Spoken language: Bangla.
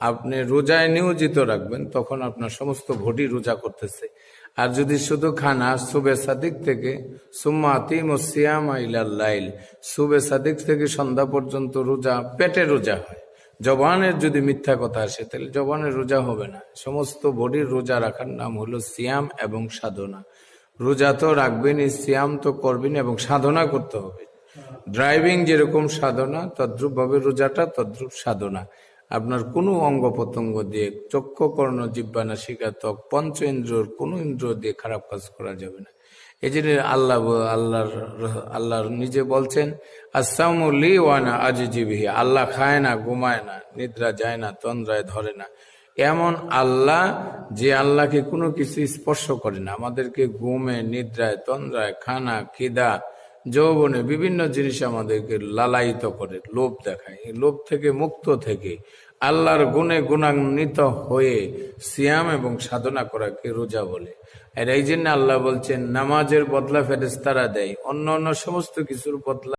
আপনি রোজায় নিয়োজিত রাখবেন, তখন আপনার সমস্ত বডি রোজা করতেছে। আর যদি শুধু খানা সুবে সাদিক থেকে সুম্মা আতিমুস সিয়ামা ইলাল লাইল, সুবে সাদিক থেকে সন্ধ্যা পর্যন্ত রোজা, পেটে রোজা হয়, জবানের যদি মিথ্যা কথা আসে তাহলে জবানের রোজা হবে না। সমস্ত বডির রোজা রাখার নাম হলো সিয়াম এবং সাধনা। রোজা তো রাখবেনই, সিয়াম তো করবেন এবং সাধনা করতে হবে। ড্রাইভিং যেরকম সাধনা, তদ্রূপ ভাবে রোজাটা তদ্রূপ সাধনা। আপনার কোনো অঙ্গ প্রত্যঙ্গ দিয়ে, চক্ষু কর্ণ জিহ্বা নাসিকা ত্বক পঞ্চ ইন্দ্রিয়র কোনো ইন্দ্রিয় দিয়ে খারাপ কাজ করা যাবে না। এই জন্য আল্লাহর নিজে বলছেন, আসসামু লি ওয়ানা আজিজি বিহি, আল্লাহ খায় না, ঘুমায় না, নিদ্রা যায় না, তন্দ্রায় ধরে না। এমন আল্লাহ, যে আল্লাহকে কোনো কিছু স্পর্শ করে না, আমাদেরকে ঘুমে, নিদ্রায়, তন্দ্রায়, খানা, খিদা, যৌবনে বিভিন্ন জিনিস আমাদেরকে লালায়িত করে, লোভ দেখায়। এই লোভ থেকে মুক্ত থেকে আল্লাহর গুণে গুণান্বিত হয়ে সিয়াম এবং সাধনা করাকে রোজা বলে। আর এই জন্য আল্লাহ বলছেন, নামাজের বদলা ফেরেশতারা দেয়, অন্য অন্য সমস্ত কিছুর বদলা